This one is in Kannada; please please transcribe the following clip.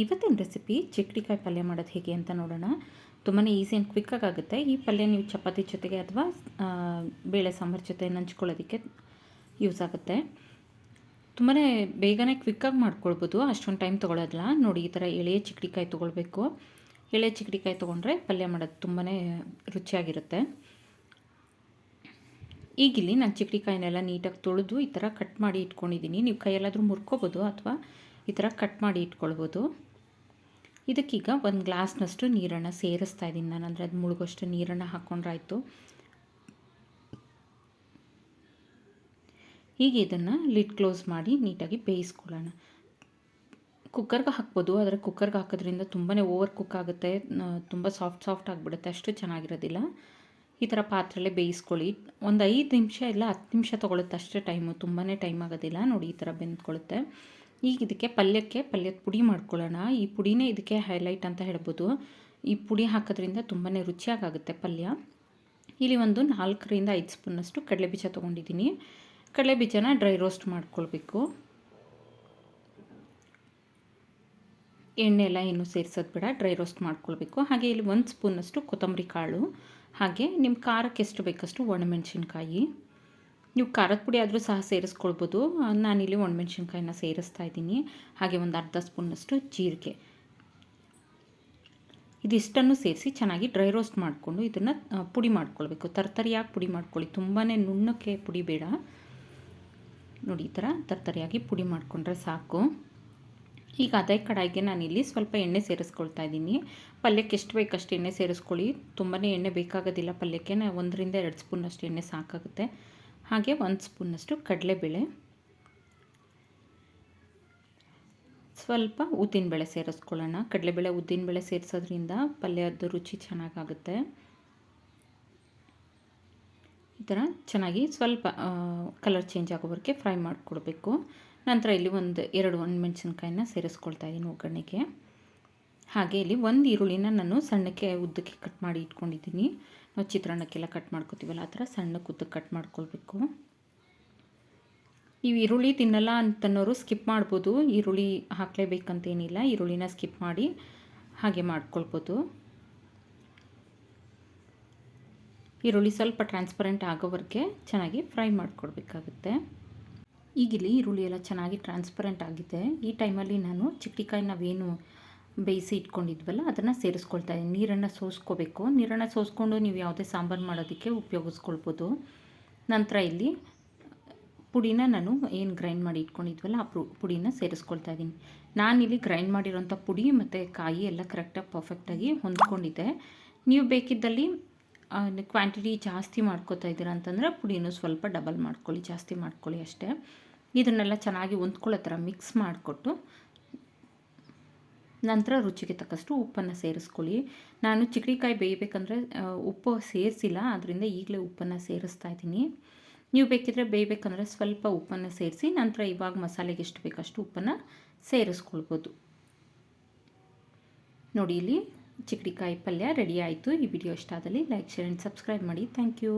ಇವತ್ತಿನ ರೆಸಿಪಿ ಚಿಕ್ಕಡಿಕಾಯಿ ಪಲ್ಯ ಮಾಡೋದು ಹೇಗೆ ಅಂತ ನೋಡೋಣ. ತುಂಬಾ ಈಸಿ ಆ್ಯಂಡ್ ಕ್ವಿಕ್ಕಾಗಿ ಆಗುತ್ತೆ. ಈ ಪಲ್ಯ ನೀವು ಚಪಾತಿ ಜೊತೆಗೆ ಅಥವಾ ಬೇಳೆ ಸಾಂಬಾರು ಜೊತೆ ನಂಚ್ಕೊಳ್ಳೋದಕ್ಕೆ ಯೂಸ್ ಆಗುತ್ತೆ. ತುಂಬಾ ಬೇಗನೆ ಕ್ವಿಕ್ಕಾಗಿ ಮಾಡ್ಕೊಳ್ಬೋದು, ಅಷ್ಟೊಂದು ಟೈಮ್ ತೊಗೊಳೋದಿಲ್ಲ. ನೋಡಿ, ಈ ಥರ ಎಳೆಯ ಚಿಕ್ಕಡಿಕಾಯಿ ತೊಗೊಳ್ಬೇಕು. ಎಳೆ ಚಿಕ್ಕಡಿಕಾಯಿ ತೊಗೊಂಡ್ರೆ ಪಲ್ಯ ಮಾಡೋದು ತುಂಬಾ ರುಚಿಯಾಗಿರುತ್ತೆ. ಈಗಿಲ್ಲಿ ನಾನು ಚಿಕ್ಕಡಿಕಾಯಿನೆಲ್ಲ ನೀಟಾಗಿ ತೊಳೆದು ಈ ಥರ ಕಟ್ ಮಾಡಿ ಇಟ್ಕೊಂಡಿದ್ದೀನಿ. ನೀವು ಕೈಯಲ್ಲಾದರೂ ಮುರ್ಕೋಬೋದು ಅಥವಾ ಈ ಥರ ಕಟ್ ಮಾಡಿ ಇಟ್ಕೊಳ್ಬೋದು. ಇದಕ್ಕೀಗ ಒಂದು ಗ್ಲಾಸ್ನಷ್ಟು ನೀರನ್ನು ಸೇರಿಸ್ತಾ ಇದ್ದೀನಿ ನಾನು, ಅಂದರೆ ಅದು ಮುಳುಗೋಷ್ಟು ನೀರನ್ನು ಹಾಕ್ಕೊಂಡ್ರಾಯ್ತು. ಹೀಗೆ ಇದನ್ನು ಲಿಡ್ ಕ್ಲೋಸ್ ಮಾಡಿ ನೀಟಾಗಿ ಬೇಯಿಸ್ಕೊಳ್ಳೋಣ. ಕುಕ್ಕರ್ಗೆ ಹಾಕ್ಬೋದು, ಆದರೆ ಕುಕ್ಕರ್ಗೆ ಹಾಕೋದ್ರಿಂದ ತುಂಬಾ ಓವರ್ ಕುಕ್ ಆಗುತ್ತೆ, ತುಂಬ ಸಾಫ್ಟ್ ಆಗಿಬಿಡುತ್ತೆ, ಅಷ್ಟು ಚೆನ್ನಾಗಿರೋದಿಲ್ಲ. ಈ ಥರ ಪಾತ್ರೆಯಲ್ಲೇ ಬೇಯಿಸ್ಕೊಳ್ಳಿ. ಒಂದು 5 ನಿಮಿಷ ಇಲ್ಲ 10 ನಿಮಿಷ ತೊಗೊಳುತ್ತೆ ಅಷ್ಟೇ ಟೈಮು, ತುಂಬಾ ಟೈಮ್ ಆಗೋದಿಲ್ಲ. ನೋಡಿ, ಈ ಥರ ಬೆಂದ್ಕೊಳ್ಳುತ್ತೆ. ಈಗ ಇದಕ್ಕೆ ಪಲ್ಯದ ಪುಡಿ ಮಾಡ್ಕೊಳ್ಳೋಣ. ಈ ಪುಡಿನೇ ಇದಕ್ಕೆ ಹೈಲೈಟ್ ಅಂತ ಹೇಳ್ಬೋದು. ಈ ಪುಡಿ ಹಾಕೋದ್ರಿಂದ ತುಂಬಾ ರುಚಿಯಾಗುತ್ತೆ ಪಲ್ಯ. ಇಲ್ಲಿ ಒಂದು 4ರಿಂದ 5 ಸ್ಪೂನಷ್ಟು ಕಡಲೆಬೀಜ ತೊಗೊಂಡಿದ್ದೀನಿ. ಕಡಲೆಬೀಜನ ಡ್ರೈ ರೋಸ್ಟ್ ಮಾಡ್ಕೊಳ್ಬೇಕು. ಎಣ್ಣೆ ಎಲ್ಲ ಏನು ಸೇರಿಸೋದು ಬೇಡ, ಡ್ರೈ ರೋಸ್ಟ್ ಮಾಡ್ಕೊಳ್ಬೇಕು. ಹಾಗೆ ಇಲ್ಲಿ 1 ಸ್ಪೂನಷ್ಟು ಕೊತ್ತಂಬರಿ ಕಾಳು, ಹಾಗೆ ನಿಮ್ಮ ಖಾರಕ್ಕೆ ಎಷ್ಟು ಬೇಕಷ್ಟು ಒಣಮೆಣಸಿನ್ಕಾಯಿ. ನೀವು ಖಾರದ ಪುಡಿ ಆದರೂ ಸಹ ಸೇರಿಸ್ಕೊಳ್ಬೋದು. ನಾನಿಲ್ಲಿ ಒಣಮೆಣ್ಸಿನ್ಕಾಯಿನ ಸೇರಿಸ್ತಾ ಇದ್ದೀನಿ. ಹಾಗೆ ಒಂದು ಅರ್ಧ ಸ್ಪೂನಷ್ಟು ಜೀರಿಗೆ. ಇದಿಷ್ಟನ್ನು ಸೇರಿಸಿ ಚೆನ್ನಾಗಿ ಡ್ರೈ ರೋಸ್ಟ್ ಮಾಡಿಕೊಂಡು ಇದನ್ನು ಪುಡಿ ಮಾಡ್ಕೊಳ್ಬೇಕು. ತರ್ತರಿಯಾಗಿ ಪುಡಿ ಮಾಡ್ಕೊಳ್ಳಿ, ತುಂಬಾ ನುಣ್ಣಕ್ಕೆ ಪುಡಿ ಬೇಡ. ನೋಡಿ, ಈ ಥರ ತರ್ತರಿಯಾಗಿ ಪುಡಿ ಮಾಡಿಕೊಂಡ್ರೆ ಸಾಕು. ಈಗ ಅದೇ ಕಡಾಯಿಗೆ ನಾನಿಲ್ಲಿ ಸ್ವಲ್ಪ ಎಣ್ಣೆ ಸೇರಿಸ್ಕೊಳ್ತಾ ಇದ್ದೀನಿ. ಪಲ್ಯಕ್ಕೆ ಎಷ್ಟು ಬೇಕಷ್ಟು ಎಣ್ಣೆ ಸೇರಿಸ್ಕೊಳ್ಳಿ. ತುಂಬಾ ಎಣ್ಣೆ ಬೇಕಾಗೋದಿಲ್ಲ ಪಲ್ಯಕ್ಕೆ. 1ರಿಂದ 2 ಸ್ಪೂನಷ್ಟು ಎಣ್ಣೆ ಸಾಕಾಗುತ್ತೆ. ಹಾಗೆ 1 ಸ್ಪೂನಷ್ಟು ಕಡಲೆಬೇಳೆ, ಸ್ವಲ್ಪ ಉದ್ದಿನಬೇಳೆ ಸೇರಿಸ್ಕೊಳ್ಳೋಣ. ಕಡಲೆಬೇಳೆ ಉದ್ದಿನಬೇಳೆ ಸೇರಿಸೋದ್ರಿಂದ ಪಲ್ಯದ ರುಚಿ ಚೆನ್ನಾಗಾಗುತ್ತೆ. ಈ ಥರ ಚೆನ್ನಾಗಿ ಸ್ವಲ್ಪ ಕಲರ್ ಚೇಂಜ್ ಆಗೋವರೆಗೆ ಫ್ರೈ ಮಾಡಿಕೊಡ್ಬೇಕು. ನಂತರ ಇಲ್ಲಿ 2 ಒಣಮೆಣಸಿನ್ಕಾಯಿನ ಸೇರಿಸ್ಕೊಳ್ತಾ ಇದ್ದೀನಿ ಒಗ್ಗರಣೆಗೆ. ಹಾಗೆ ಇಲ್ಲಿ 1 ಈರುಳ್ಳಿನ ನಾನು ಸಣ್ಣಕ್ಕೆ ಉದ್ದಕ್ಕೆ ಕಟ್ ಮಾಡಿ ಇಟ್ಕೊಂಡಿದ್ದೀನಿ. ನಾವು ಚಿತ್ರಾನ್ನಕ್ಕೆಲ್ಲ ಕಟ್ ಮಾಡ್ಕೊತೀವಲ್ಲ ಆ ಥರ ಸಣ್ಣಕ್ಕೆ ಉದ್ದಕ್ಕೆ ಕಟ್ ಮಾಡ್ಕೊಳ್ಬೇಕು. ನೀವು ಈರುಳ್ಳಿ ತಿನ್ನಲ್ಲ ಅಂತನೋರು ಸ್ಕಿಪ್ ಮಾಡ್ಬೋದು, ಈರುಳ್ಳಿ ಹಾಕಲೇಬೇಕಂತೇನಿಲ್ಲ. ಈರುಳ್ಳಿನ ಸ್ಕಿಪ್ ಮಾಡಿ ಹಾಗೆ ಮಾಡ್ಕೊಳ್ಬೋದು. ಈರುಳ್ಳಿ ಸ್ವಲ್ಪ ಟ್ರಾನ್ಸ್ಪರೆಂಟ್ ಆಗೋವರೆಗೆ ಚೆನ್ನಾಗಿ ಫ್ರೈ ಮಾಡಿಕೊಡ್ಬೇಕಾಗುತ್ತೆ. ಈಗಿಲ್ಲಿ ಈರುಳ್ಳಿ ಎಲ್ಲ ಚೆನ್ನಾಗಿ ಟ್ರಾನ್ಸ್ಪರೆಂಟ್ ಆಗಿದೆ. ಈ ಟೈಮಲ್ಲಿ ನಾನು ಚಿಕ್ಕಡಿಕಾಯಿ ನಾವೇನು ಬೇಯಿಸಿ ಇಟ್ಕೊಂಡಿದ್ವಲ್ಲ ಅದನ್ನು ಸೇರಿಸ್ಕೊಳ್ತಾ ಇದ್ದೀನಿ. ನೀರನ್ನು ಸೋಸ್ಕೋಬೇಕು. ನೀರನ್ನು ಸೋಸ್ಕೊಂಡು ನೀವು ಯಾವುದೇ ಸಾಂಬಾರು ಮಾಡೋದಕ್ಕೆ ಉಪಯೋಗಿಸ್ಕೊಳ್ಬೋದು. ನಂತರ ಇಲ್ಲಿ ಪುಡಿನ ನಾನು ಏನು ಗ್ರೈಂಡ್ ಮಾಡಿ ಇಟ್ಕೊಂಡಿದ್ವಲ್ಲ ಆ ಪುಡಿನ ಸೇರಿಸ್ಕೊಳ್ತಾ ಇದ್ದೀನಿ. ನಾನಿಲ್ಲಿ ಗ್ರೈಂಡ್ ಮಾಡಿರೋಂಥ ಪುಡಿ ಮತ್ತು ಕಾಯಿ ಎಲ್ಲ ಕರೆಕ್ಟಾಗಿ ಪರ್ಫೆಕ್ಟಾಗಿ ಹೊಂದ್ಕೊಂಡಿದೆ. ನೀವು ಬೇಕಿದ್ದಲ್ಲಿ ಕ್ವಾಂಟಿಟಿ ಜಾಸ್ತಿ ಮಾಡ್ಕೋತಾ ಇದ್ದೀರಾ ಅಂತಂದರೆ ಪುಡಿನೂ ಸ್ವಲ್ಪ ಡಬಲ್ ಮಾಡ್ಕೊಳ್ಳಿ, ಜಾಸ್ತಿ ಮಾಡ್ಕೊಳ್ಳಿ ಅಷ್ಟೇ. ಇದನ್ನೆಲ್ಲ ಚೆನ್ನಾಗಿ ಹೊಂದ್ಕೊಳ್ಳೋ ಥರ ಮಿಕ್ಸ್ ಮಾಡಿಕೊಟ್ಟು ನಂತರ ರುಚಿಗೆ ತಕ್ಕಷ್ಟು ಉಪ್ಪನ್ನು ಸೇರಿಸ್ಕೊಳ್ಳಿ. ನಾನು ಚಿಕ್ಕಡಿಕಾಯಿ ಬೇಯಬೇಕಂದ್ರೆ ಉಪ್ಪು ಸೇರಿಸಿಲ್ಲ, ಆದ್ದರಿಂದ ಈಗಲೇ ಉಪ್ಪನ್ನು ಸೇರಿಸ್ತಾ ಇದ್ದೀನಿ. ನೀವು ಬೇಕಿದ್ರೆ ಬೇಯಬೇಕಂದ್ರೆ ಸ್ವಲ್ಪ ಉಪ್ಪನ್ನು ಸೇರಿಸಿ ನಂತರ ಇವಾಗ ಮಸಾಲೆಗೆ ಎಷ್ಟು ಬೇಕಷ್ಟು ಉಪ್ಪನ್ನು ಸೇರಿಸ್ಕೊಳ್ಬೋದು. ನೋಡಿ, ಇಲ್ಲಿ ಚಿಕ್ಕಡಿಕಾಯಿ ಪಲ್ಯ ರೆಡಿ ಆಯಿತು. ಈ ವಿಡಿಯೋ ಇಷ್ಟ ಆದಲ್ಲಿ ಲೈಕ್, ಶೇರ್ ಆ್ಯಂಡ್ ಸಬ್ಸ್ಕ್ರೈಬ್ ಮಾಡಿ. Thank you.